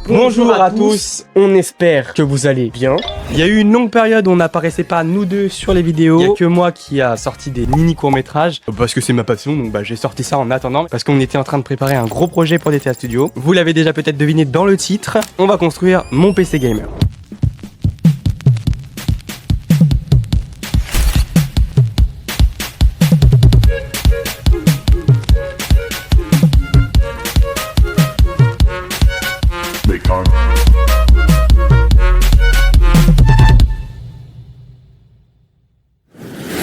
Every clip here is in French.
Bonjour à tous, on espère que vous allez bien. Il y a eu une longue période où on n'apparaissait pas nous deux sur les vidéos. Il n'y a que moi qui a sorti des mini courts-métrages parce que c'est ma passion, donc j'ai sorti ça en attendant parce qu'on était en train de préparer un gros projet pour DTA Studio. Vous l'avez déjà peut-être deviné dans le titre, on va construire mon PC gamer.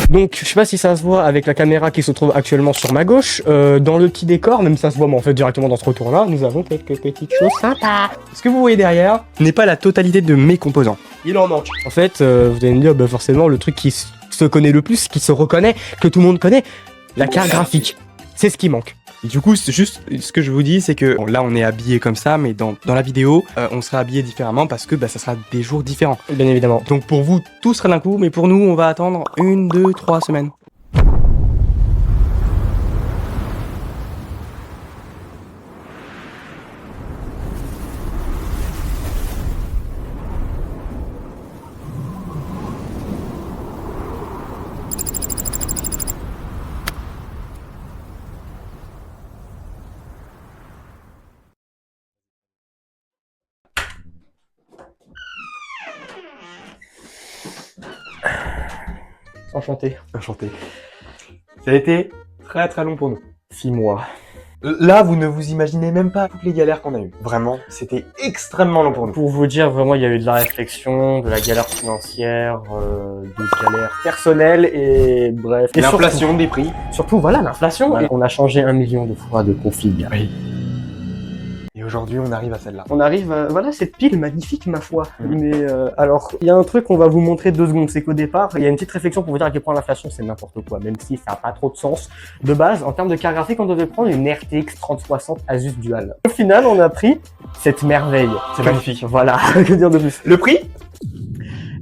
Donc je sais pas si ça se voit avec la caméra qui se trouve actuellement sur ma gauche, dans le petit décor, même ça se voit mais en fait directement dans ce retour là, nous avons quelques petites choses sympas. Ce que vous voyez derrière n'est pas la totalité de mes composants. Il en manque. En fait, vous allez me dire forcément le truc qui se connaît le plus, qui se reconnaît, que tout le monde connaît, la carte graphique. C'est ce qui manque. Et du coup, c'est juste ce que je vous dis, c'est que bon, là on est habillé comme ça, mais dans la vidéo, on sera habillé différemment parce que ça sera des jours différents. Bien évidemment. Donc pour vous, tout sera d'un coup, mais pour nous, on va attendre 1, 2, 3 semaines. Enchanté. Enchanté. Ça a été très très long pour nous. 6 mois. Là, vous ne vous imaginez même pas toutes les galères qu'on a eues. Vraiment, c'était extrêmement long pour nous. Pour vous dire, vraiment, il y a eu de la réflexion, de la galère financière, de galère personnelle et bref. Et l'inflation des prix. Surtout, voilà, l'inflation. Voilà. On a changé 1 million de fois de config. Oui. Et aujourd'hui, on arrive à celle-là. On arrive à, voilà, cette pile magnifique, ma foi. Mais alors, il y a un truc qu'on va vous montrer 2 secondes, c'est qu'au départ, il y a une petite réflexion pour vous dire à quel point l'inflation, c'est n'importe quoi, même si ça n'a pas trop de sens. De base, en termes de carte graphique, on devait prendre une RTX 3060 Asus Dual. Au final, on a pris cette merveille. C'est magnifique. Voilà, que dire de plus. Le prix,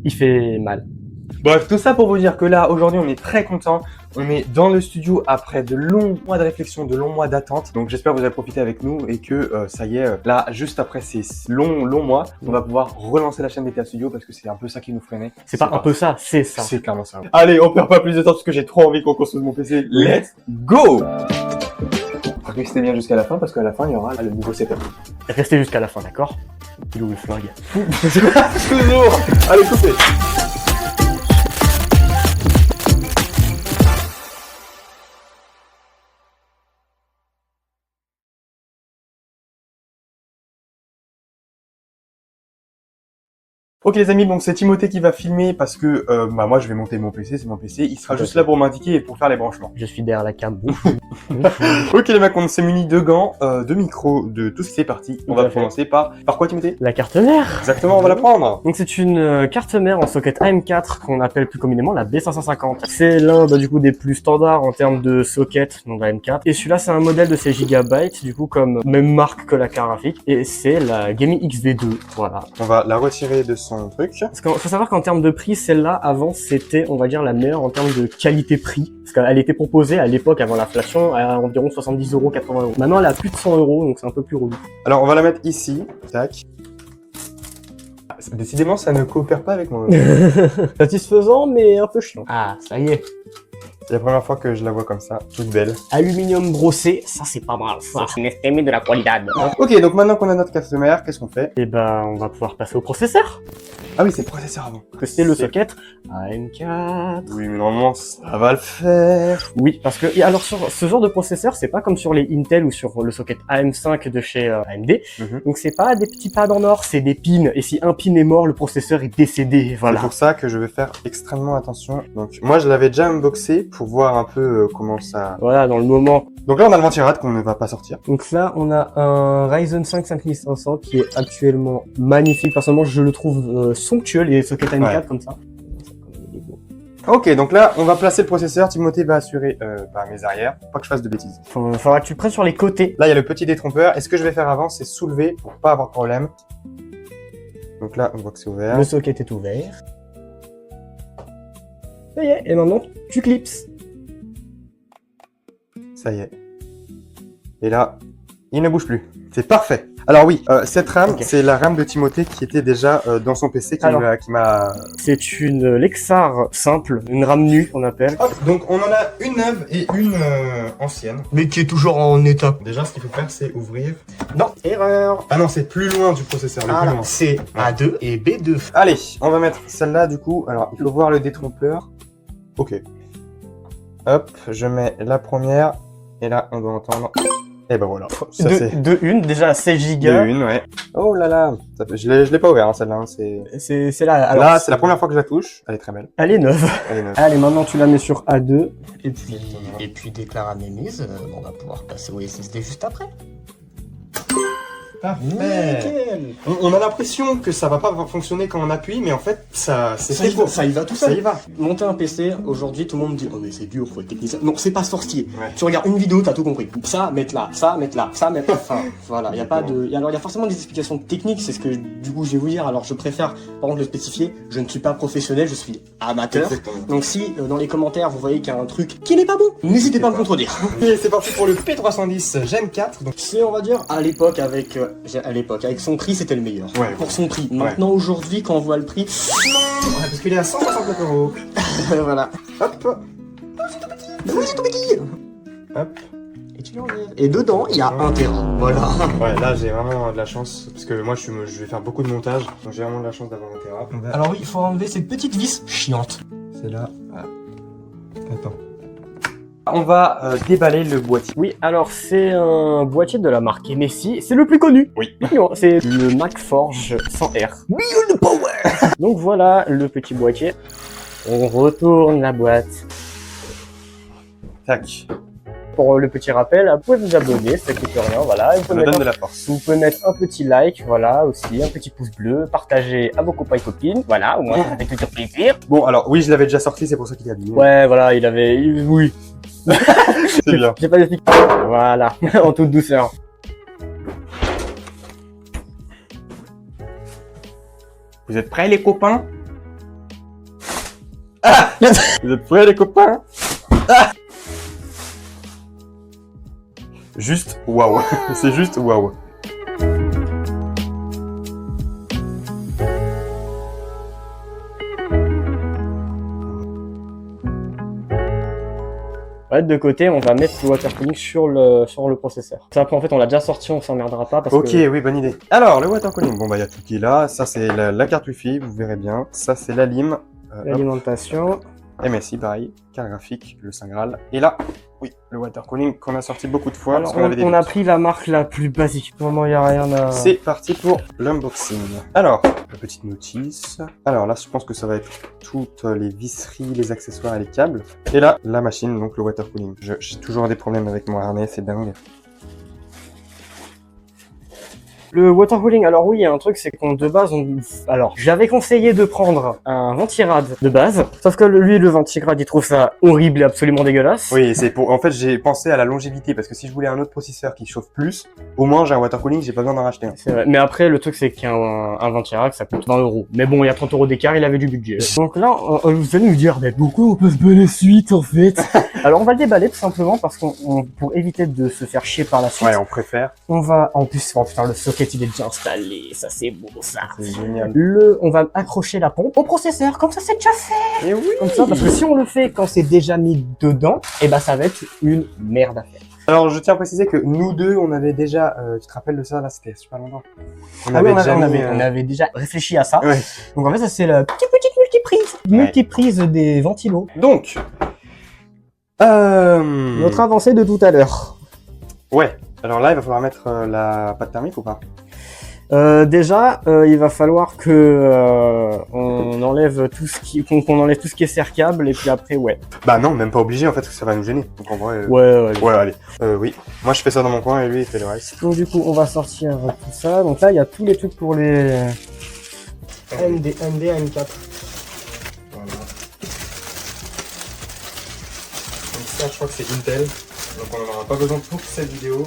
il fait mal. Bref, tout ça pour vous dire que là, aujourd'hui, on est très content. On est dans le studio après de longs mois de réflexion, de longs mois d'attente. Donc j'espère que vous avez profité avec nous et que ça y est, là, juste après ces longs mois, on va pouvoir relancer la chaîne DTA Studio parce que c'est un peu ça qui nous freinait. C'est pas un peu ça, c'est ça. C'est clairement ça. Allez, on perd pas plus de temps parce que j'ai trop envie qu'on construise mon PC. Let's go! Restez bien jusqu'à la fin parce qu'à la fin, il y aura le nouveau setup. Restez jusqu'à la fin, d'accord? Il ouvre le flingue. Toujours! Allez, coupez! Ok les amis, donc c'est Timothée qui va filmer parce que moi je vais monter mon PC, c'est mon PC, il sera juste là pour m'indiquer et pour faire les branchements. Je suis derrière la cam. Ok les mecs, on s'est munis de gants, de micros, de tout ce qui est parti. On va commencer par quoi Timothée? La carte mère. Exactement, on va la prendre. Donc c'est une carte mère en socket AM4 qu'on appelle plus communément la B550. C'est l'un du coup des plus standards en termes de socket, donc la M4. Et celui-là c'est un modèle de 16 GB, du coup comme même marque que la carte graphique. Et c'est la Gaming XV2, voilà. On va la retirer de son truc. Parce qu'il faut savoir qu'en termes de prix, celle-là, avant, c'était, on va dire, la meilleure en termes de qualité-prix. Parce qu'elle était proposée à l'époque, avant l'inflation, à environ 70 €, 80 €. Maintenant, elle est à plus de 100 €, donc c'est un peu plus relou. Alors, on va la mettre ici. Tac. Décidément, ça ne coopère pas avec moi. Satisfaisant, mais un peu chiant. Ah, ça y est. C'est la première fois que je la vois comme ça, toute belle. Aluminium brossé, ça c'est pas mal, ça. C'est une estimée de la qualité. Ok, donc maintenant qu'on a notre carte mère, qu'est-ce qu'on fait? Eh ben, on va pouvoir passer au processeur. Ah oui, c'est le processeur avant. C'est le socket AM4. Oui, mais normalement, ça va le faire. Oui, parce que, alors sur ce genre de processeur, c'est pas comme sur les Intel ou sur le socket AM5 de chez AMD. Donc c'est pas des petits pads en or, c'est des pins. Et si un pin est mort, le processeur est décédé, voilà. C'est pour ça que je vais faire extrêmement attention. Donc moi, je l'avais déjà unboxé pour voir un peu comment ça... Voilà, dans le moment. Donc là, on a le ventirad qu'on ne va pas sortir. Donc là, on a un Ryzen 5 5500 qui est actuellement magnifique. Personnellement, je le trouve somptueux, les sockets AM4 comme ça. Ok, donc là, on va placer le processeur. Timothée va assurer mes arrières, pour pas que je fasse de bêtises. Faudra que tu le prennes sur les côtés. Là, il y a le petit détrompeur. Et ce que je vais faire avant, c'est soulever pour pas avoir de problème. Donc là, on voit que c'est ouvert. Le socket est ouvert. Ça y est, et maintenant, tu clipses. Ça y est. Et là, il ne bouge plus. C'est parfait. Alors oui, cette RAM, Ok. c'est la RAM de Timothée qui était déjà dans son PC, qui m'a... C'est une Lexar simple, une RAM nue on appelle. Hop, donc on en a une neuve et une ancienne. Mais qui est toujours en état. Déjà, ce qu'il faut faire, c'est ouvrir... Non, erreur. Ah non, c'est plus loin du processeur, le plus loin. C'est A2 et B2. Allez, on va mettre celle-là du coup. Alors, il faut voir le détrompeur. Ok. Hop, je mets la première. Et là, on doit entendre... Et ben voilà. Ça, c'est... De une, déjà 16 Go. De une, ouais. Oh là là. Je l'ai pas ouvert, hein, celle-là. Hein, C'est là. Alors, là, c'est la première fois que je la touche. Elle est très belle. Elle est neuve. Elle est neuve. Allez, maintenant tu la mets sur A2. Et puis dès que la RAM est mise, on va pouvoir passer au SSD juste après. Parfait. Nickel. On a l'impression que ça va pas fonctionner quand on appuie, mais en fait, c'est fait pour. Ça y va tout Ça seul. y va. Monter un PC, aujourd'hui tout le monde me dit oh mais c'est dur, faut être technicien. Non, c'est pas sorcier. Ouais. Tu regardes une vidéo, t'as tout compris. Ça, mettre là, ça, mettre là, ça, mettre là. Enfin, voilà, y a pas de. Alors, il y a forcément des explications techniques, c'est ce que du coup je vais vous dire. Alors, je préfère par contre le spécifier. Je ne suis pas professionnel, je suis amateur. Exactement. Donc, si dans les commentaires vous voyez qu'il y a un truc qui n'est pas bon, n'hésitez pas à me contredire. Et c'est parti pour le P310 Gen 4. Donc... C'est, on va dire, à l'époque, avec son prix, c'était le meilleur. Ouais. Pour son prix. Maintenant, aujourd'hui, quand on voit le prix, Ouais, parce qu'il est à 169 €. voilà. Hop. Oui, c'est tout petit. Hop. Et tu l'enlèves. Et dedans, il y a 1 Tera. Voilà. Ouais, là j'ai vraiment de la chance, parce que moi je vais faire beaucoup de montage, donc j'ai vraiment de la chance d'avoir un Tera. Alors oui, il faut enlever cette petite vis chiante. C'est là. Attends. On va déballer le boîtier. Oui, alors c'est un boîtier de la marque Messi, c'est le plus connu. Oui. C'est le MacForge 100R. Build Power. Donc voilà le petit boîtier. On retourne la boîte. Tac. Pour le petit rappel, vous pouvez vous abonner, ça coûte rien, voilà. Ça me donne de la force. Vous pouvez mettre un petit like, voilà, aussi, un petit pouce bleu, partager à vos copains et copines, voilà, au moins ça fait toujours plaisir. Bon, alors oui, je l'avais déjà sorti, c'est pour ça qu'il est abîmé. Ouais, voilà, oui. C'est bien. J'ai pas d'explication. Voilà, en toute douceur. Vous êtes prêts les copains? Ah. Vous êtes prêts les copains? Ah. Juste waouh. C'est juste waouh. Ouais, de côté, on va mettre le water cooling sur le processeur. Ça, après, en fait, on l'a déjà sorti, on s'emmerdera pas parce Ok, que... oui, bonne idée. Alors, le water cooling. Bon, bah, il y a tout qui est là. Ça, c'est la carte Wi-Fi, vous verrez bien. Ça, c'est la lime. L'alimentation. MSI, pareil. Carte graphique, le Saint Graal. Et là, oui, le water cooling qu'on a sorti beaucoup de fois. Alors, parce qu'on avait des on a doutes. pris la marque la plus basique. Vraiment, il n'y a rien à... C'est parti pour l'unboxing. Alors, la petite notice. Alors là, je pense que ça va être toutes les visseries, les accessoires et les câbles. Et là, la machine, donc le water cooling. J'ai toujours des problèmes avec mon harnais, c'est dingue. Le water cooling, alors oui, il y a un truc, c'est qu'on de base, alors j'avais conseillé de prendre un ventirad de base, sauf que lui, le ventirad, il trouve ça horrible et absolument dégueulasse. Oui, c'est pour. En fait, j'ai pensé à la longévité parce que si je voulais un autre processeur qui chauffe plus, au moins j'ai un water cooling, j'ai pas besoin d'en racheter un. C'est vrai. Mais après, le truc, c'est qu'il y a un ventirad, ça coûte 20 €. Mais bon, il y a 30 € d'écart, il avait du budget. Donc là, vous allez nous dire, mais pourquoi on peut se baler suite, en fait? Alors, on va le déballer tout simplement parce pour éviter de se faire chier par la suite. Ouais, on préfère. On va, en plus, oh, putain, le socket, il est déjà installé, ça c'est beau, ça. C'est génial. On va accrocher la pompe au processeur, comme ça c'est déjà fait. Et oui. Comme ça, parce que si on le fait quand c'est déjà mis dedans, et ben ça va être une merde à faire. Alors, je tiens à préciser que nous deux, on avait déjà. Tu te rappelles de ça là? C'était super longtemps. On Ah oui, déjà on avait déjà réfléchi à ça. Ouais. Donc en fait, ça c'est la petite multiprise. Multiprise des ventilos. Donc. Notre avancée de tout à l'heure. Ouais. Alors là, il va falloir mettre la pâte thermique ou pas? Déjà, il va falloir que on enlève tout ce qui, qu'on enlève tout ce qui est serre-câble et puis après, ouais. Bah non, même pas obligé en fait, parce que ça va nous gêner. Donc en vrai. Ouais. Ouais, allez. Oui. Moi, je fais ça dans mon coin et lui, il fait le reste. Donc du coup, on va sortir tout ça. Donc là, il y a tous les trucs pour les AMD AM4. Voilà. Donc ça, je crois que c'est Intel. Donc on n'en aura pas besoin pour cette vidéo.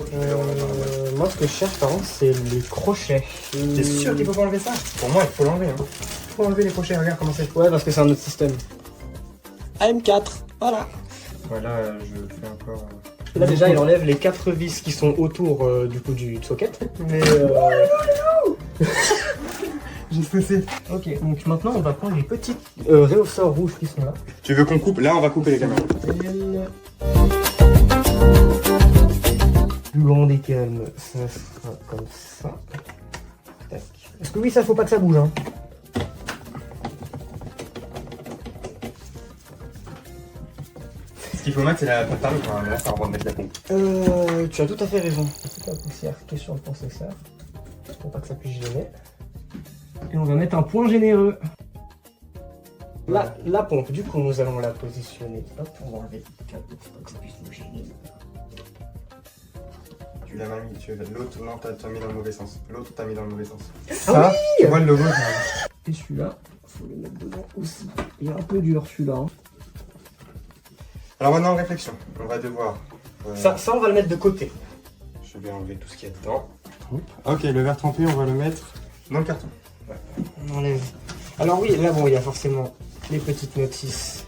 Moi, ce que je cherche, par contre, c'est les crochets. T'es sûr qu'il faut pas enlever ça? Pour moi, il faut l'enlever. Hein. Faut enlever les crochets, regarde comment c'est. Ouais, parce que c'est un autre système. AM4, voilà. Voilà, je fais encore. Là déjà il enlève les 4 vis qui sont autour du coup du socket. Mais J'ai stressé. ok, donc maintenant on va prendre les petites réhausseurs rouges qui sont là. Tu veux qu'on coupe? Là, on va couper les caméras. Plus grand des calmes, ça sera comme ça. Tac. Parce que oui, ça faut pas que ça bouge. Hein. Ce qu'il faut mettre, c'est la pâte à modeler. Là, ça va mettre la pompe. Tu as tout à fait raison. Toute la poussière qui est sur le processeur. Pour pas que ça puisse gêner. Et on va mettre un point généreux. La pompe, du coup, nous allons la positionner. Hop, on va enlever le câble pour pas que ça puisse nous gêner. Tu l'as mal mis, l'autre, non, t'as mis dans le mauvais sens. L'autre, t'as mis dans le mauvais sens. Ah oui, tu vois le logo? et celui-là, faut le mettre dedans aussi. Il est un peu dur celui-là. Hein. Alors maintenant, réflexion. On va devoir... Ça, on va le mettre de côté. Je vais enlever tout ce qu'il y a dedans. Ok, le verre trempé, on va le mettre dans le carton. Ouais. On enlève. Alors oui, là bon, il y a forcément les petites notices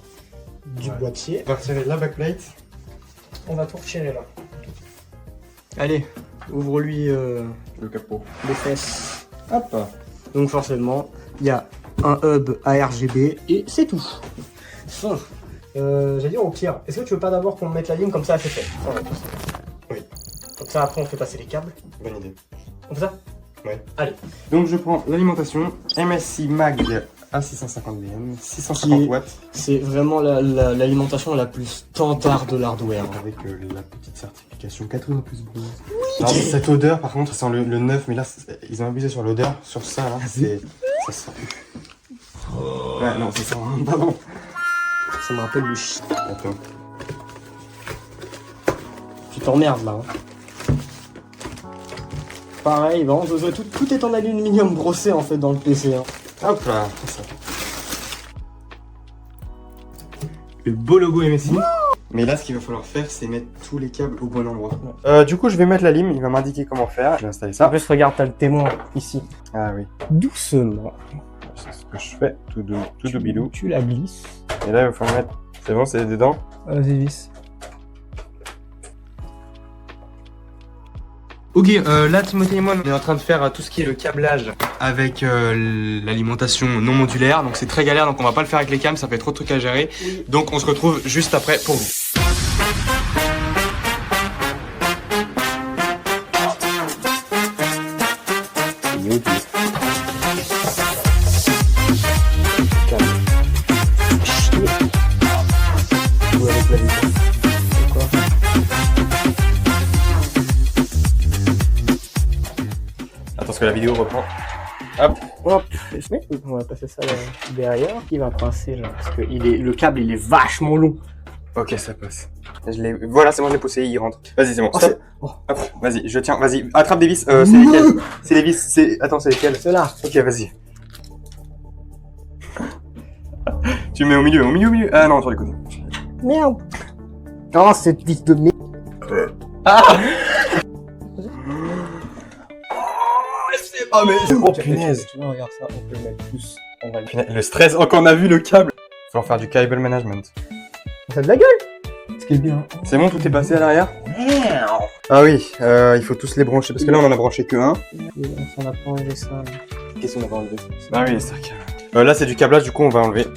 du boîtier. On va retirer la backplate. On va tout retirer là. Allez, ouvre-lui Le capot. les fesses. Hop. Donc forcément, il y a un hub ARGB et c'est tout. Fin. J'allais dire au pire, est-ce que tu veux pas d'abord qu'on mette la ligne comme ça, c'est fait? Oui. Comme ça après on fait passer les câbles. Bonne idée. On fait ça? Ouais. Allez. Donc je prends l'alimentation MSI Mag A650BM, 650 watts. C'est vraiment l'alimentation la plus standard de l'hardware. Avec la petite certification 80 plus bronze. Oui. Cette odeur par contre, ça sent le neuf, mais là ils ont abusé sur l'odeur, sur ça là, c'est... ça sent... Ouais non, c'est ça, pardon. Ça me rappelle le chien. Attends. Tu t'emmerdes là. Hein. Pareil, vraiment, tout est en aluminium brossé en fait dans le PC. Hein. Hop là, c'est ça. Le beau logo MSI. Mais là, ce qu'il va falloir faire, c'est mettre tous les câbles au bon endroit. Du coup, je vais mettre la lime, il va m'indiquer comment faire. Je vais installer ça. En plus, regarde, t'as le témoin ici. Ah oui. Doucement. C'est ce que je fais, tout bilou. Tu la glisses. Et là, il faut mettre... C'est bon, c'est dedans? Vas-y, vis. Ok, là Timothée et moi on est en train de faire tout ce qui est le câblage avec l'alimentation non modulaire, donc c'est très galère, donc on va pas le faire avec les câbles, ça fait trop de trucs à gérer, oui. Donc on se retrouve juste après pour vous. Attends, parce que la vidéo reprend. Hop, hop. On va passer ça derrière. Il va pincer là, parce que le câble il est vachement long. Ok, ça passe. Voilà, c'est bon, je l'ai poussé, il rentre. Vas-y, c'est bon. Stop. Hop, vas-y, je tiens, vas-y, attrape des vis. C'est lesquelles? C'est les vis, attends, c'est lesquelles? Ceux-là. Ok, vas-y. Tu mets au milieu. Ah non, sur les côtés. Merde. Oh, cette vis de merde. Ah. Oh mais oh punaise. Tu vois, regarde ça, on peut le mettre plus. On va le stress, oh quand on a vu le câble. Il va faire du cable management. On fait de la gueule. Ce qui est bien. C'est bon, tout est passé à l'arrière? Ah oui, il faut tous les brancher, parce que là on en a branché que un. On a pas enlevé ça. Qu'est-ce qu'on a pas enlevé? Ah oui, c'est vrai. Là c'est du câblage, du coup on va enlever.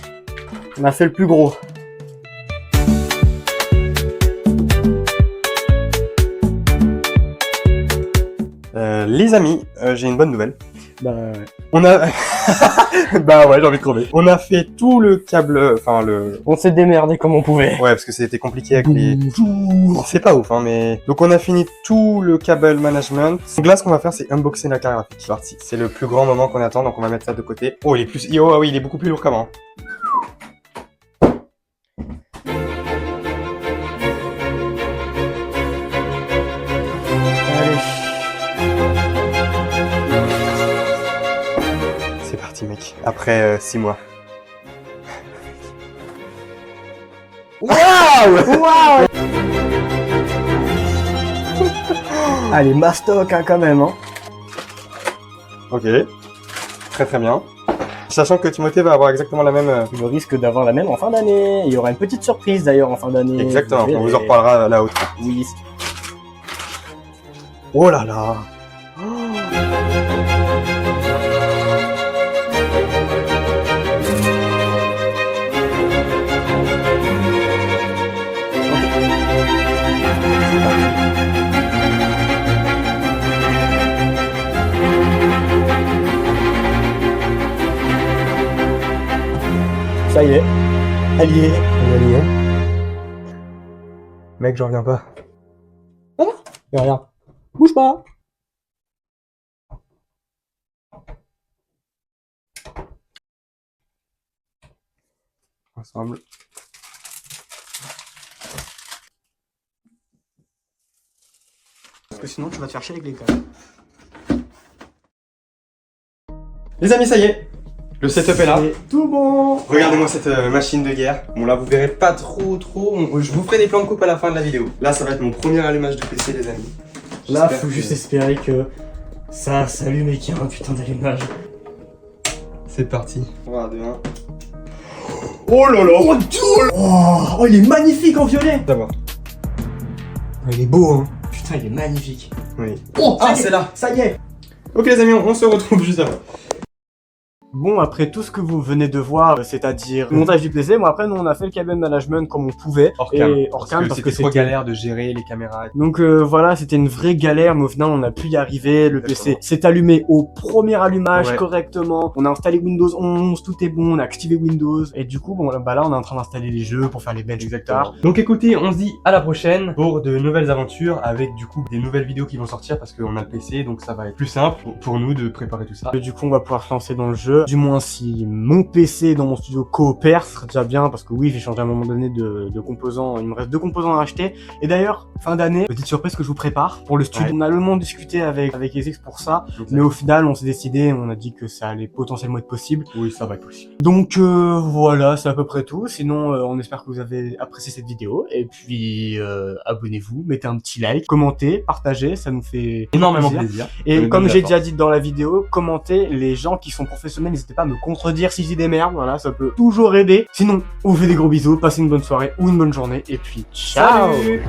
On a fait le plus gros. Les amis, j'ai une bonne nouvelle. Bah ouais. On a... bah ouais, j'ai envie de crever. On a fait tout le câble, enfin le... On s'est démerdé comme on pouvait. Ouais, parce que c'était compliqué avec les... C'est pas ouf, hein, mais... Donc on a fini tout le cable management. Donc là, ce qu'on va faire, c'est unboxer la carte graphique. C'est parti. C'est le plus grand moment qu'on attend, donc on va mettre ça de côté. Oh, il est plus... Oh oui, il est beaucoup plus lourd qu'avant. C'est parti mec, après 6 mois. Waouh. Waouh. Allez, mastoc hein, quand même hein. Ok, très très bien. Sachant que Timothée va avoir exactement la même... Je risque d'avoir la même en fin d'année. Il y aura une petite surprise d'ailleurs en fin d'année. Exactement, on vous en reparlera là-haut. Oui. Oh là là. Ça y est, elle y est. Elle y est. Mec, j'en reviens pas. Et regarde, bouge pas. Ensemble. Parce que sinon tu vas te faire chier avec les câbles. Les amis, ça y est. Le setup est là. C'est tout bon. Regardez-moi cette machine de guerre. Bon là vous verrez pas trop. Je vous ferai des plans de coupe à la fin de la vidéo. Là ça va être mon premier allumage de PC les amis. Là faut juste espérer que ça s'allume et qu'il y a un putain d'allumage. C'est parti. 3, 2, 1. Oh là là. Oh il est magnifique en violet. D'abord. Il est beau hein. Putain il est magnifique. Oui. Oh Ah c'est là. Ça y est. Ok les amis, on se retrouve juste après. Bon, après tout ce que vous venez de voir, c'est-à-dire le montage du PC, moi après nous on a fait le cabin management comme on pouvait. Hors cam. Hors cam parce que c'était trop galère de gérer les caméras. Donc voilà, c'était une vraie galère, mais au final on a pu y arriver. Le PC s'est allumé au premier allumage correctement. On a installé Windows 11, tout est bon, on a activé Windows. Et du coup, bon bah là on est en train d'installer les jeux pour faire les benches plus tard. Donc écoutez, on se dit à la prochaine pour de nouvelles aventures avec du coup des nouvelles vidéos qui vont sortir parce qu'on a le PC, donc ça va être plus simple pour nous de préparer tout ça. Et du coup on va pouvoir se lancer dans le jeu. Du moins si mon PC dans mon studio coopère, ce serait déjà bien parce que oui j'ai changé à un moment donné de composants, il me reste 2 composants à acheter. Et d'ailleurs, fin d'année, petite surprise que je vous prépare pour le studio. On a longuement discuté avec Esix pour ça, mais au final on s'est décidé, on a dit que ça allait potentiellement être possible. Oui, ça va être possible. Donc voilà, c'est à peu près tout. Sinon on espère que vous avez apprécié cette vidéo et puis abonnez-vous, mettez un petit like, commentez, partagez, ça nous fait énormément plaisir. Et comme j'ai déjà dit dans la vidéo, commentez, les gens qui sont professionnels, n'hésitez pas à me contredire si je dis des merdes, voilà, ça peut toujours aider. Sinon, on vous fait des gros bisous, passez une bonne soirée ou une bonne journée, et puis ciao. Salut.